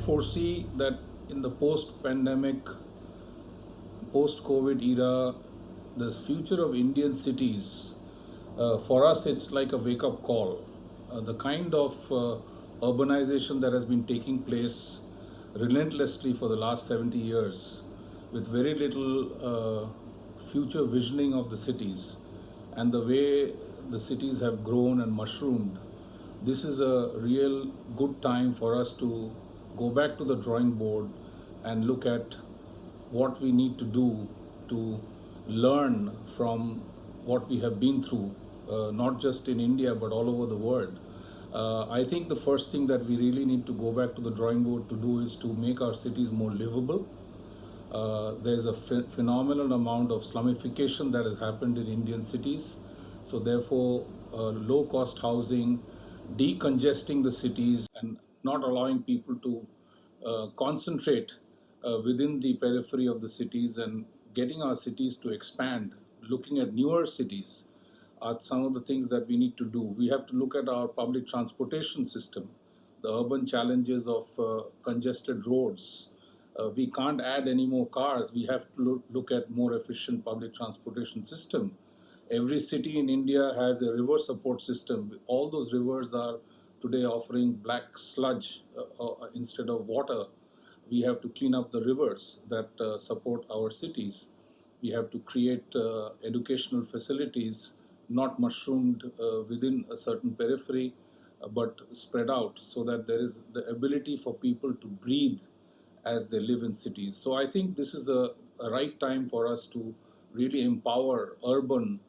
foresee that in the post-pandemic, post-COVID era, the future of Indian cities, for us, it's like a wake-up call. The kind of urbanization that has been taking place relentlessly for the last 70 years, with very little future visioning of the cities, and the way the cities have grown and mushroomed, this is a real good time for us to go back to the drawing board and look at what we need to do to learn from what we have been through, not just in India but all over the world. I think the first thing that we really need to go back to the drawing board to do is to make our cities more livable. There's a phenomenal amount of slumification that has happened in Indian cities. So therefore, low-cost housing, decongesting the cities and not allowing people to concentrate within the periphery of the cities and getting our cities to expand, looking at newer cities are some of the things that we need to do. We have to look at our public transportation system, the urban challenges of congested roads. We can't add any more cars. We have to look at more efficient public transportation system. Every city in India has a river support system. All those rivers are today offering black sludge instead of water. We have to clean up the rivers that support our cities. We have to create educational facilities, not mushroomed within a certain periphery, but spread out so that there is the ability for people to breathe as they live in cities. So I think this is a right time for us to really empower urban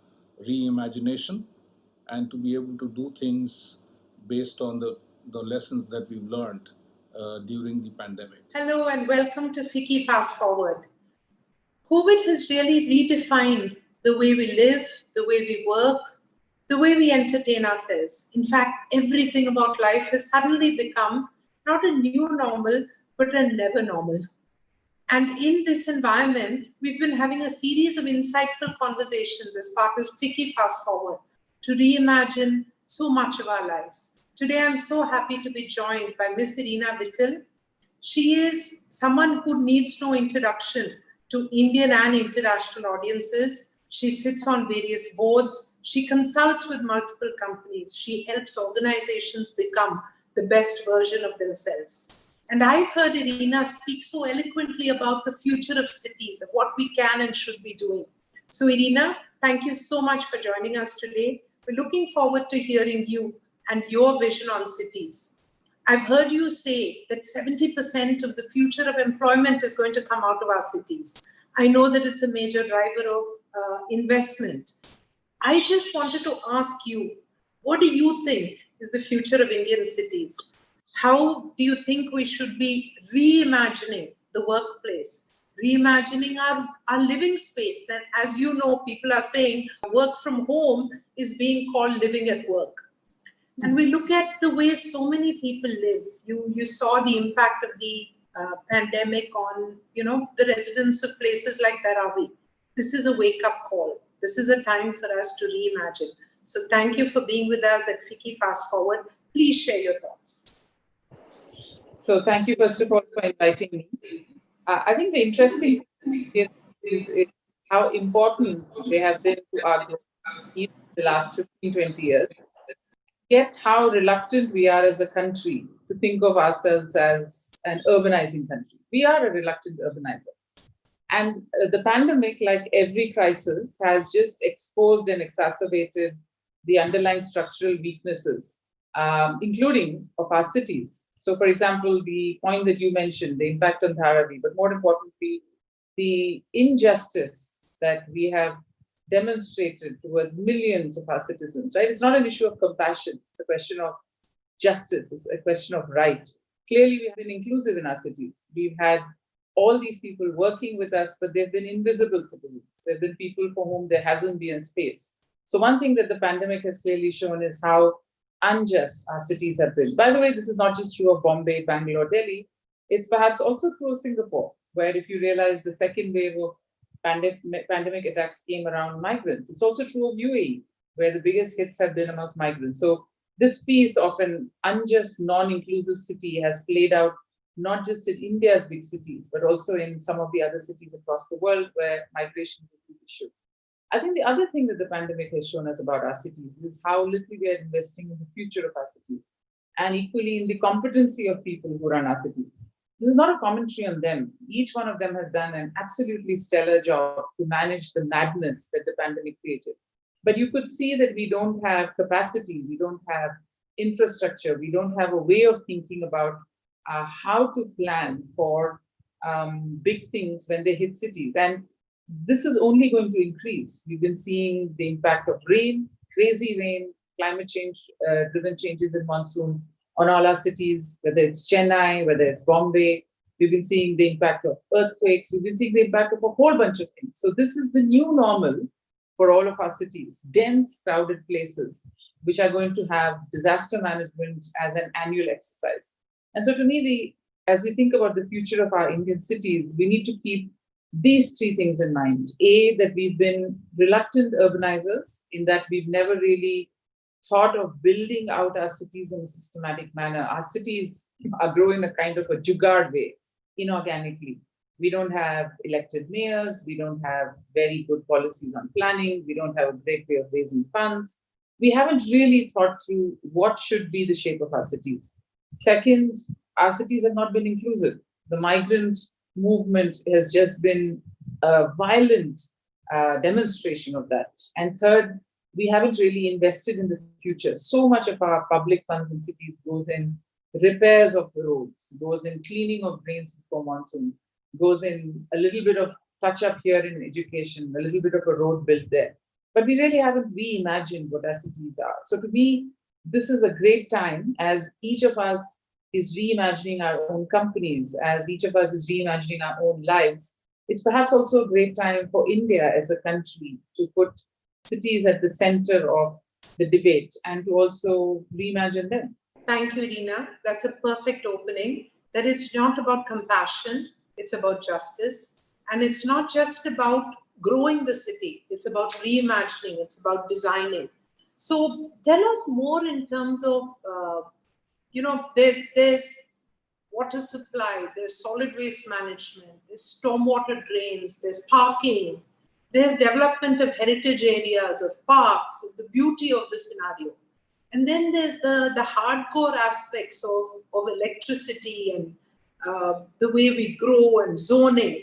reimagination and to be able to do things based on the lessons that we've learned during the pandemic. Hello and welcome to FICCI Fast Forward. COVID has really redefined the way we live, the way we work, the way we entertain ourselves. In fact, everything about life has suddenly become not a new normal, but a never normal. And in this environment, we've been having a series of insightful conversations as part of FICCI Fast Forward to reimagine so much of our lives. Today, I'm so happy to be joined by Ms. Irina Vittel. She is someone who needs no introduction to Indian and international audiences. She sits on various boards. She consults with multiple companies. She helps organizations become the best version of themselves. And I've heard Irina speak so eloquently about the future of cities, of what we can and should be doing. So Irina, thank you so much for joining us today. We're looking forward to hearing you and your vision on cities. I've heard you say that 70% of the future of employment is going to come out of our cities. I know that it's a major driver of investment. I just wanted to ask you, what do you think is the future of Indian cities? How do you think we should be reimagining the workplace, reimagining our living space? And as you know, people are saying work from home is being called living at work. And we look at the way so many people live. You saw the impact of the pandemic on, the residents of places like Dharavi. This is a wake-up call. This is a time for us to reimagine. So thank you for being with us at FICCI Fast Forward. Please share your thoughts. So thank you, first of all, for inviting me. I think the interesting thing is how important they have been to our growth in the last 15, 20 years. Yet how reluctant we are as a country to think of ourselves as an urbanizing country. We are a reluctant urbanizer. And the pandemic, like every crisis, has just exposed and exacerbated the underlying structural weaknesses, including of our cities. So, for example, the point that you mentioned, the impact on Dharavi, but more importantly, the injustice that we have demonstrated towards millions of our citizens, right? It's not an issue of compassion. It's a question of justice. It's a question of right. Clearly, we have been inclusive in our cities. We've had all these people working with us, but they've been invisible citizens. They've been people for whom there hasn't been a space. So one thing that the pandemic has clearly shown is how unjust our cities have been. By the way, this is not just true of Bombay, Bangalore, Delhi. It's perhaps also true of Singapore, where if you realize the second wave of pandemic attacks came around migrants. It's also true of UAE, where the biggest hits have been amongst migrants. So this piece of an unjust, non-inclusive city has played out not just in India's big cities, but also in some of the other cities across the world where migration is a big issue. I think the other thing that the pandemic has shown us about our cities is how little we are investing in the future of our cities, and equally in the competency of people who run our cities. This is not a commentary on them. Each one of them has done an absolutely stellar job to manage the madness that the pandemic created. But you could see that we don't have capacity, we don't have infrastructure, we don't have a way of thinking about how to plan for big things when they hit cities. And this is only going to increase. We've been seeing the impact of rain, crazy rain, climate change driven changes in monsoon on all our cities, whether it's Chennai, whether it's Bombay. We've been seeing the impact of earthquakes. We've been seeing the impact of a whole bunch of things. So this is the new normal for all of our cities, dense, crowded places, which are going to have disaster management as an annual exercise. And so to me, as we think about the future of our Indian cities, we need to keep these three things in mind. A, that we've been reluctant urbanizers, in that we've never really thought of building out our cities in a systematic manner. Our cities are growing a kind of a jugaad way, inorganically. We don't have elected mayors, we don't have very good policies on planning, we don't have a great way of raising funds. We haven't really thought through what should be the shape of our cities. Second, our cities have not been inclusive. The migrant movement has just been a violent demonstration of that. And third, we haven't really invested in the future. So much of our public funds in cities goes in repairs of the roads, goes in cleaning of drains before monsoon, goes in a little bit of touch up here in education, a little bit of a road built there. But we really haven't reimagined what our cities are. So to me, this is a great time as each of us is reimagining our own companies, as each of us is reimagining our own lives. It's perhaps also a great time for India as a country to put cities at the center of the debate and to also reimagine them. Thank you, Reena. That's a perfect opening. That it's not about compassion, it's about justice. And it's not just about growing the city, it's about reimagining, it's about designing. So tell us more in terms of, there's water supply, there's solid waste management, there's stormwater drains, there's parking, there's development of heritage areas, of parks, of the beauty of the scenario. And then there's the hardcore aspects of electricity and the way we grow and zoning.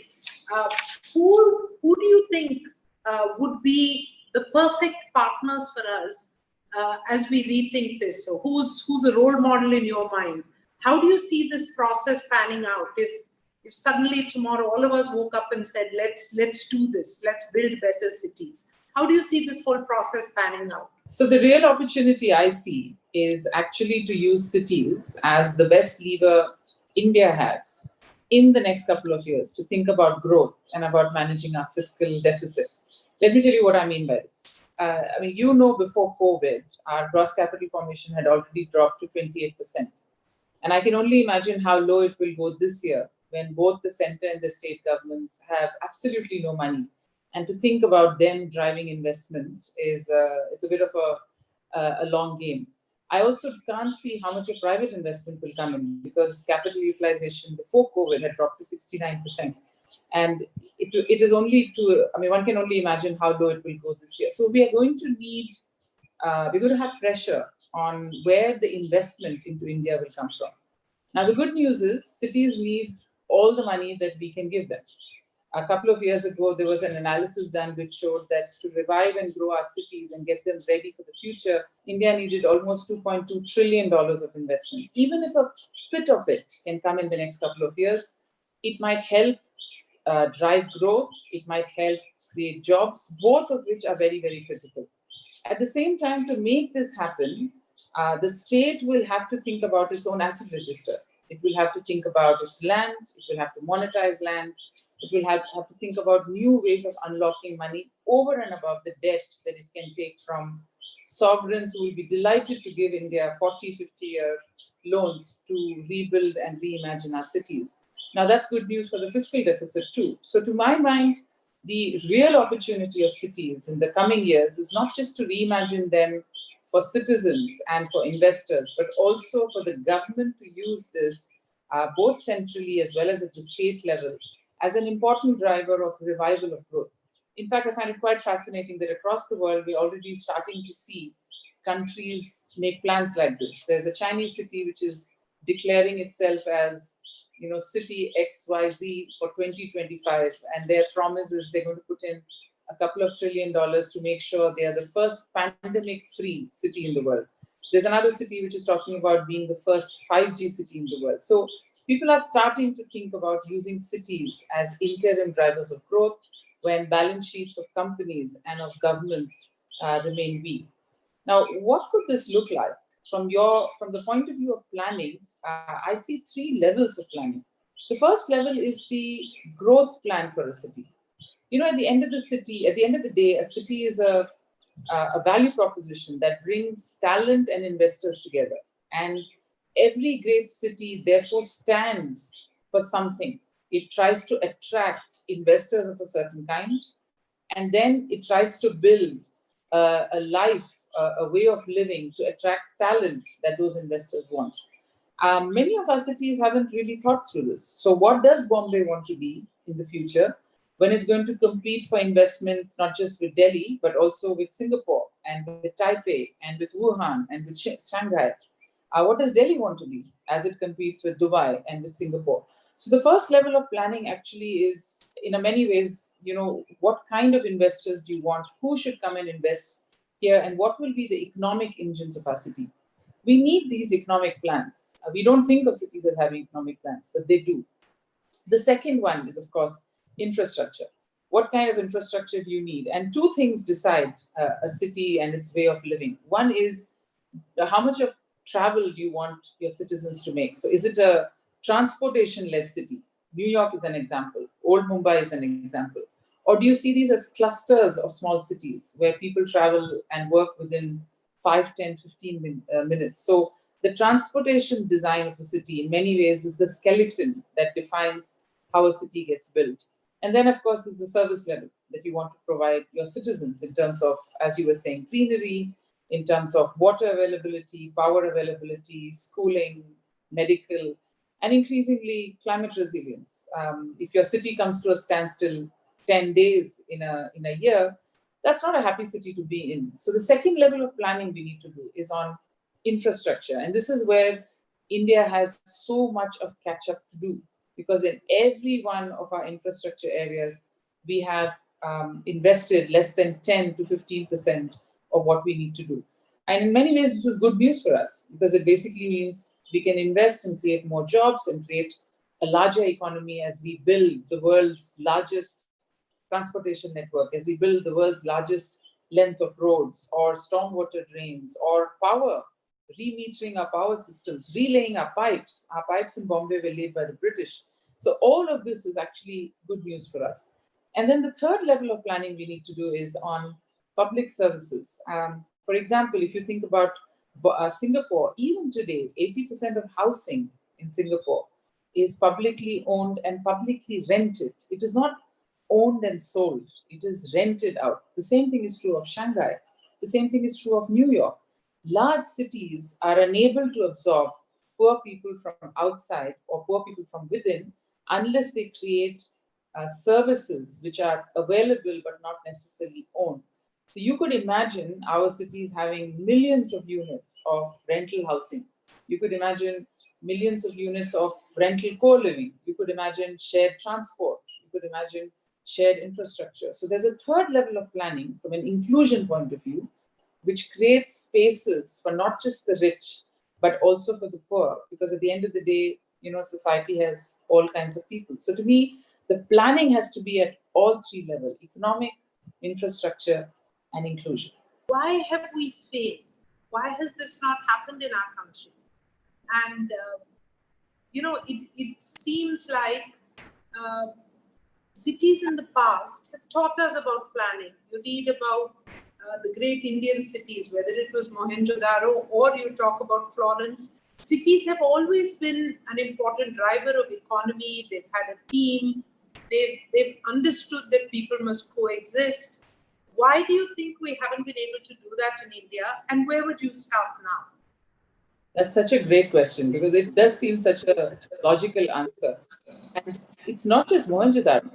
Who do you think would be the perfect partners for us as we rethink this? So who's a role model in your mind? How do you see this process panning out? If suddenly tomorrow all of us woke up and said, let's do this, let's build better cities. How do you see this whole process panning out? So the real opportunity I see is actually to use cities as the best lever India has in the next couple of years to think about growth and about managing our fiscal deficit. Let me tell you what I mean by this. Before COVID, our gross capital formation had already dropped to 28%. And I can only imagine how low it will go this year when both the center and the state governments have absolutely no money. And to think about them driving investment is a bit of a long game. I also can't see how much of private investment will come in because capital utilization before COVID had dropped to 69%. And it is only one can only imagine how low it will go this year. So we are going to have pressure on where the investment into India will come from. Now, the good news is cities need all the money that we can give them. A couple of years ago, there was an analysis done which showed that to revive and grow our cities and get them ready for the future, India needed almost $2.2 trillion of investment. Even if a bit of it can come in the next couple of years, it might help drive growth, it might help create jobs, both of which are very, very critical. At the same time, to make this happen, the state will have to think about its own asset register. It will have to think about its land, it will have to monetize land, it will have to think about new ways of unlocking money over and above the debt that it can take from sovereigns who will be delighted to give India 40, 50-year loans to rebuild and reimagine our cities. Now, that's good news for the fiscal deficit too. So to my mind, the real opportunity of cities in the coming years is not just to reimagine them for citizens and for investors, but also for the government to use this both centrally as well as at the state level, as an important driver of revival of growth. In fact, I find it quite fascinating that across the world, we're already starting to see countries make plans like this. There's a Chinese city which is declaring itself as, city XYZ for 2025, and their promise is they're going to put in a couple of $1 trillion to make sure they are the first pandemic-free city in the world. There's another city which is talking about being the first 5G city in the world. So people are starting to think about using cities as interim drivers of growth when balance sheets of companies and of governments remain weak. Now, what could this look like? From the point of view of planning, I see 3 levels of planning. The first level is the growth plan for a city. At the end of the day, a city is a value proposition that brings talent and investors together. And every great city therefore stands for something. It tries to attract investors of a certain kind, and then it tries to build a life, a way of living to attract talent that those investors want. Many of our cities haven't really thought through this. So what does Bombay want to be in the future when it's going to compete for investment, not just with Delhi, but also with Singapore and with Taipei and with Wuhan and with Shanghai? What does Delhi want to be as it competes with Dubai and with Singapore? So the first level of planning actually is, in many ways, what kind of investors do you want? Who should come and invest here? And what will be the economic engines of our city? We need these economic plans. We don't think of cities as having economic plans, but they do. The second one is, of course, infrastructure. What kind of infrastructure do you need? And 2 things decide a city and its way of living. One is how much of travel do you want your citizens to make? So is it a transportation-led city? New York is an example. Old Mumbai is an example. Or do you see these as clusters of small cities where people travel and work within 5, 10, 15 minutes? So the transportation design of a city in many ways is the skeleton that defines how a city gets built. And then, of course, is the service level that you want to provide your citizens in terms of, as you were saying, greenery, in terms of water availability, power availability, schooling, medical, and increasingly climate resilience. If your city comes to a standstill 10 days in a year, that's not a happy city to be in. So the second level of planning we need to do is on infrastructure. And this is where India has so much of catch up to do, because in every one of our infrastructure areas, we have invested less than 10 to 15% of what we need to do. And in many ways, this is good news for us, because it basically means we can invest and create more jobs and create a larger economy as we build the world's largest transportation network, as we build the world's largest length of roads or stormwater drains or power, remetering our power systems, relaying our pipes. Our pipes in Bombay were laid by the British. So all of this is actually good news for us. And then the third level of planning we need to do is on public services. For example, if you think about Singapore, even today, 80% of housing in Singapore is publicly owned and publicly rented. It is not owned and sold. It is rented out. The same thing is true of Shanghai. The same thing is true of New York. Large cities are unable to absorb poor people from outside or poor people from within unless they create services which are available but not necessarily owned. So you could imagine our cities having millions of units of rental housing. You could imagine millions of units of rental co-living. You could imagine shared transport. You could imagine shared infrastructure. So there's a third level of planning from an inclusion point of view, which creates spaces for not just the rich, but also for the poor. Because at the end of the day, society has all kinds of people. So to me, the planning has to be at all 3 levels: economic, infrastructure, and inclusion. Why have we failed? Why has this not happened in our country? And, it seems like cities in the past have taught us about planning. You read about the great Indian cities, whether it was Mohenjo-daro or you talk about Florence. Cities have always been an important driver of economy. They've had a team. They've understood that people must coexist. Why do you think we haven't been able to do that in India? And where would you start now? That's such a great question because it does seem such a logical answer. And it's not just Mohenjo-daro.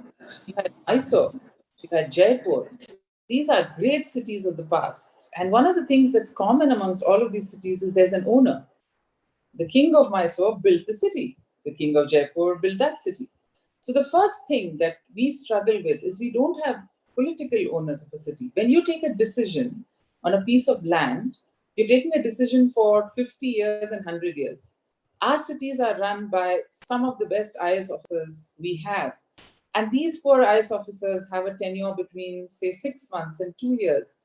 You had Mysore, you had Jaipur. These are great cities of the past. And one of the things that's common amongst all of these cities is there's an owner. The king of Mysore built the city. The king of Jaipur built that city. So the first thing that we struggle with is we don't have political owners of a city. When you take a decision on a piece of land, you're taking a decision for 50 years and 100 years. Our cities are run by some of the best IS officers we have. And these poor IS officers have a tenure between, say, 6 months and 2 years.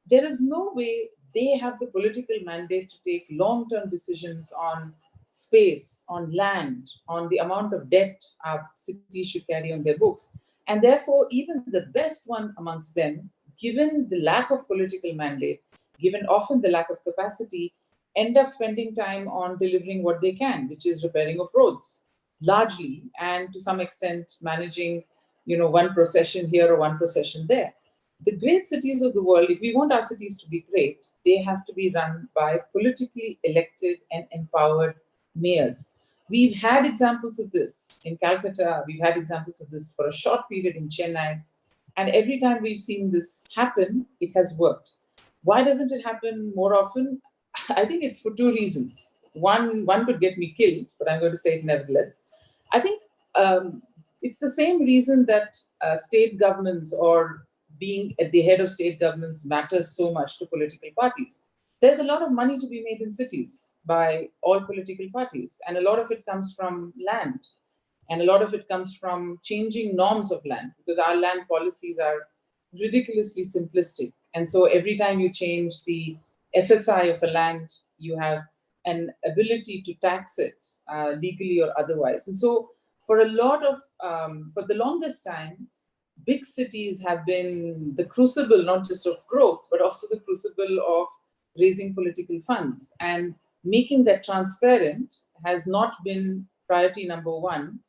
There is no way they have the political mandate to take long term decisions on space, on land, on the amount of debt our cities should carry on their books. And therefore, even the best one amongst them, given the lack of political mandate, given often the lack of capacity, end up spending time on delivering what they can, which is repairing of roads, largely, and to some extent managing, one procession here or one procession there. The great cities of the world, if we want our cities to be great, they have to be run by politically elected and empowered mayors. We've had examples of this in Calcutta, we've had examples of this for a short period in Chennai, and every time we've seen this happen, it has worked. Why doesn't it happen more often? I think it's for two reasons. One could get me killed, but I'm going to say it nevertheless. I think it's the same reason that state governments or being at the head of state governments matters so much to political parties. There's a lot of money to be made in cities by all political parties, and a lot of it comes from land, and a lot of it comes from changing norms of land because our land policies are ridiculously simplistic. And so every time you change the FSI of a land, you have an ability to tax it legally or otherwise. And so for for the longest time, big cities have been the crucible not just of growth, but also the crucible of raising political funds. And making that transparent has not been priority number one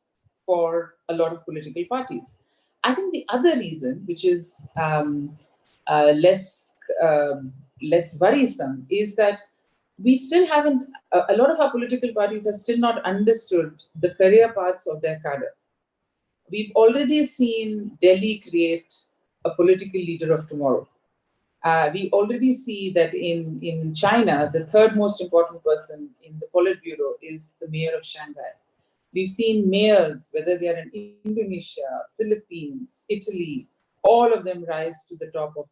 for a lot of political parties. I think the other reason, which is less worrisome, is that we still haven't. A lot of our political parties have still not understood the career paths of their cadre. We've already seen Delhi create a political leader of tomorrow. We already see that in China, the third most important person in the Politburo is the mayor of Shanghai. We've seen mayors, whether they are in Indonesia, Philippines, Italy, all of them rise to the top of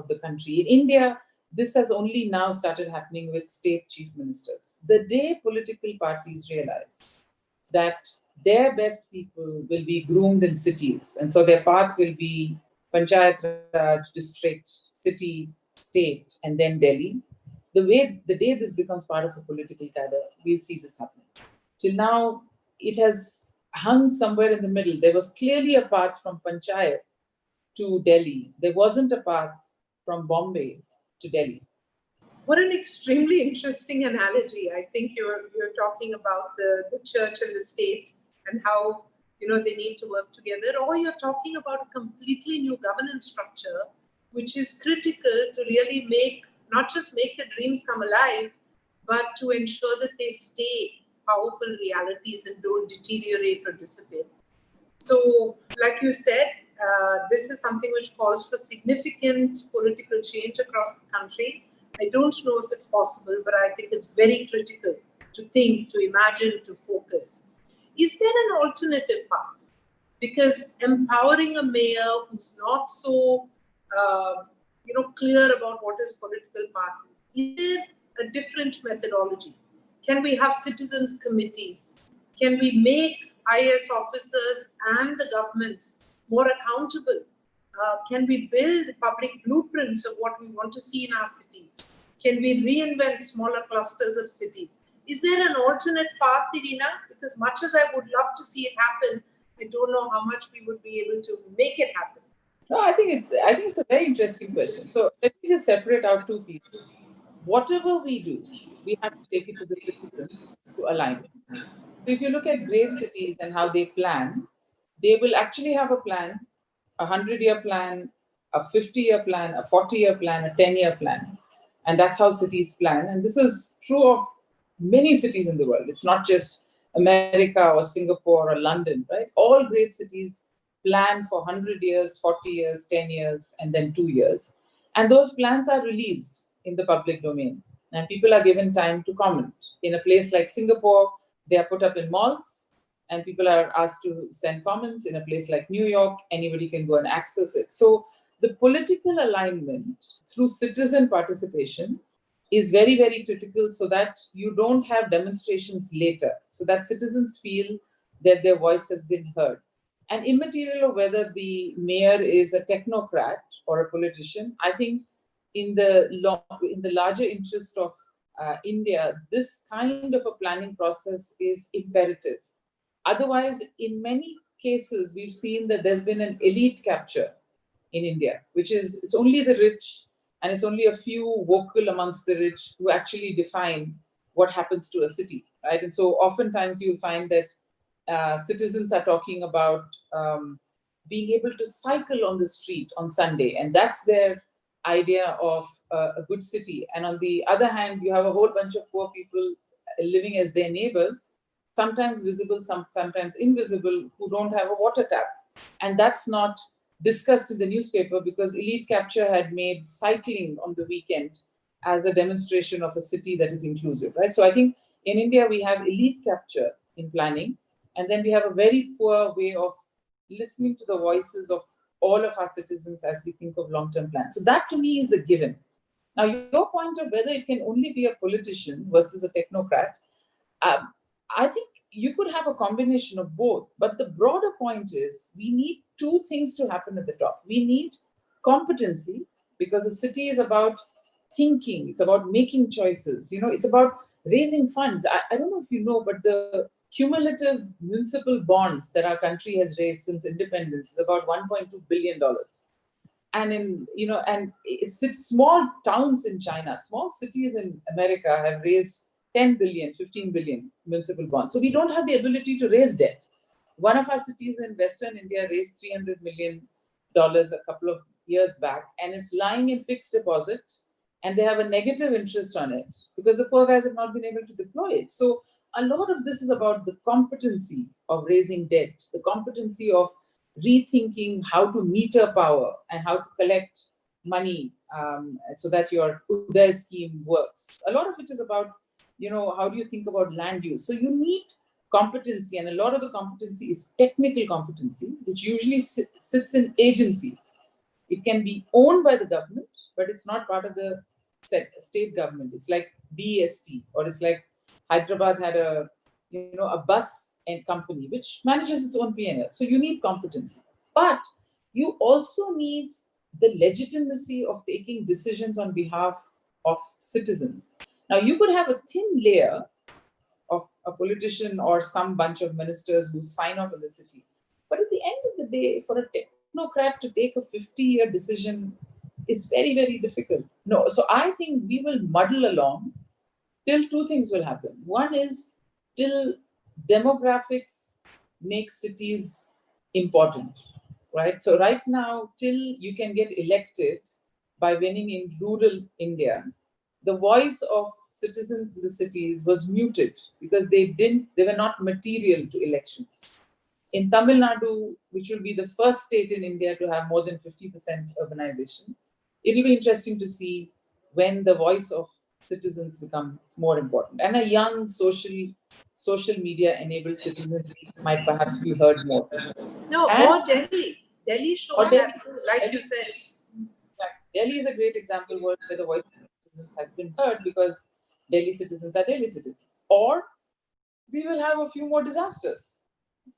the country. In India, this has only now started happening with state chief ministers. The day political parties realize that their best people will be groomed in cities, and so their path will be Panchayat Raj, district, city, state, and then Delhi. The day this becomes part of a political cadre, we'll see this happening. Till now, it has hung somewhere in the middle. There was clearly a path from Panchayat to Delhi. There wasn't a path from Bombay to Delhi. What an extremely interesting analogy. I think you're talking about the church and the state and how they need to work together, or you're talking about a completely new governance structure, which is critical to really not just make the dreams come alive, but to ensure that they stay powerful realities and don't deteriorate or dissipate. So, like you said, this is something which calls for significant political change across the country. I don't know if it's possible, but I think it's very critical to think, to imagine, to focus. Is there an alternative path? Because empowering a mayor who's not so, clear about what his political path is there a different methodology? Can we have citizens' committees? Can we make IAS officers and the governments more accountable? Can we build public blueprints of what we want to see in our cities? Can we reinvent smaller clusters of cities? Is there an alternate path, Irina? Because much as I would love to see it happen, I don't know how much we would be able to make it happen. No, I think it's a very interesting question. So let me just separate out two pieces. Whatever we do, we have to take it to the citizens to align. So if you look at great cities and how they plan, they will actually have a plan, a 100-year plan, a 50-year plan, a 40-year plan, a 10-year plan. And that's how cities plan. And this is true of many cities in the world. It's not just America or Singapore or London, right? All great cities plan for 100 years, 40 years, 10 years, and then 2 years. And those plans are released in the public domain. And people are given time to comment. In a place like Singapore, they are put up in malls, and people are asked to send comments. In a place like New York, anybody can go and access it. So the political alignment through citizen participation is very, very critical, so that you don't have demonstrations later, so that citizens feel that their voice has been heard. And immaterial of whether the mayor is a technocrat or a politician, I think in the larger interest of India, this kind of a planning process is imperative. Otherwise, in many cases, we've seen that there's been an elite capture in India, which is, it's only the rich, and it's only a few vocal amongst the rich who actually define what happens to a city, right? And so oftentimes you'll find that citizens are talking about being able to cycle on the street on Sunday, and that's their idea of a good city. And on the other hand, you have a whole bunch of poor people living as their neighbors, sometimes visible, sometimes invisible, who don't have a water tap. And that's not discussed in the newspaper because elite capture had made cycling on the weekend as a demonstration of a city that is inclusive, right? So I think in India, we have elite capture in planning, and then we have a very poor way of listening to the voices of all of our citizens as we think of long-term plans. So that to me is a given. Now, your point of whether it can only be a politician versus a technocrat, I think you could have a combination of both. But the broader point is we need two things to happen at the top. We need competency, because a city is about thinking, it's about making choices, it's about raising funds. I don't know if you know, but the cumulative municipal bonds that our country has raised since independence is about $1.2 billion. And small towns in China, small cities in America have raised 10 billion, 15 billion municipal bonds. So we don't have the ability to raise debt. One of our cities in Western India raised $300 million a couple of years back, and it's lying in fixed deposit, and they have a negative interest on it because the poor guys have not been able to deploy it. So a lot of this is about the competency of raising debt, the competency of rethinking how to meter power and how to collect money so that your Uday scheme works. A lot of it is about, how do you think about land use? So you need competency, and a lot of the competency is technical competency, which usually sits in agencies. It can be owned by the government, but it's not part of the state government. It's like BEST, or it's like Hyderabad had a bus and company which manages its own P&L. So you need competency, but you also need the legitimacy of taking decisions on behalf of citizens. Now, you could have a thin layer of a politician or some bunch of ministers who sign off in the city, but at the end of the day, for a technocrat to take a 50-year decision is very, very difficult. No, so I think we will muddle along till two things will happen. One is till demographics make cities important, right? So right now, till you can get elected by winning in rural India, the voice of citizens in the cities was muted because they were not material to elections. In Tamil Nadu, which will be the first state in India to have more than 50% urbanization, it'll be interesting to see when the voice of citizens becomes more important. And a young social media enabled citizens might perhaps be heard more. No, or Delhi. Delhi showed that, like you said. Delhi is a great example where the voice of citizens has been heard because Delhi citizens are Delhi citizens. Or we will have a few more disasters,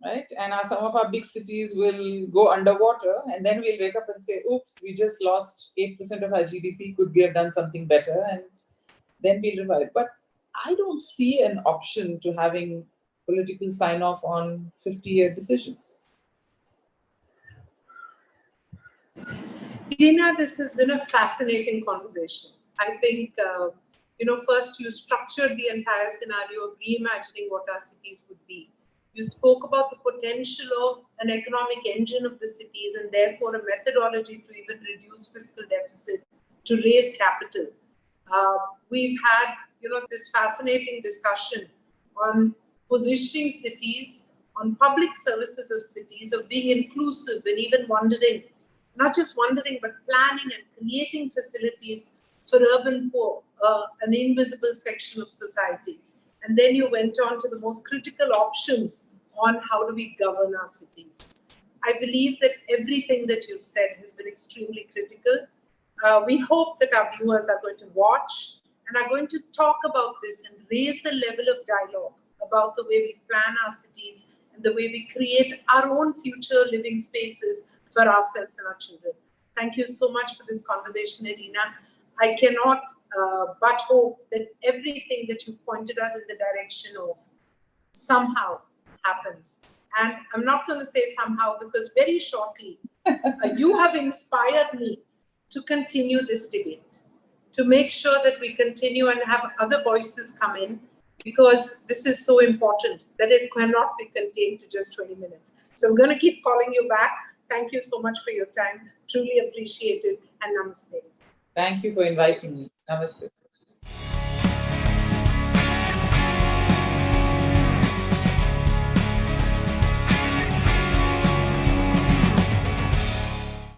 right? And some of our big cities will go underwater, and then we'll wake up and say, oops, we just lost 8% of our GDP. Could we have done something better? And then we'll revive. But I don't see an option to having political sign-off on 50-year decisions. Dina, this has been a fascinating conversation. I think, first you structured the entire scenario of reimagining what our cities would be. You spoke about the potential of an economic engine of the cities and therefore a methodology to even reduce fiscal deficit, to raise capital. We've had, this fascinating discussion on positioning cities, on public services of cities, of being inclusive, and even not just wondering, but planning and creating facilities for urban poor, an invisible section of society. And then you went on to the most critical options on how do we govern our cities. I believe that everything that you've said has been extremely critical. We hope that our viewers are going to watch and are going to talk about this and raise the level of dialogue about the way we plan our cities and the way we create our own future living spaces for ourselves and our children. Thank you so much for this conversation, Irina. I cannot but hope that everything that you've pointed us in the direction of somehow happens. And I'm not going to say somehow, because very shortly, you have inspired me to continue this debate, to make sure that we continue and have other voices come in, because this is so important that it cannot be contained to just 20 minutes. So I'm going to keep calling you back. Thank you so much for your time. Truly appreciate it. And namaste. Thank you for inviting me. Namaste.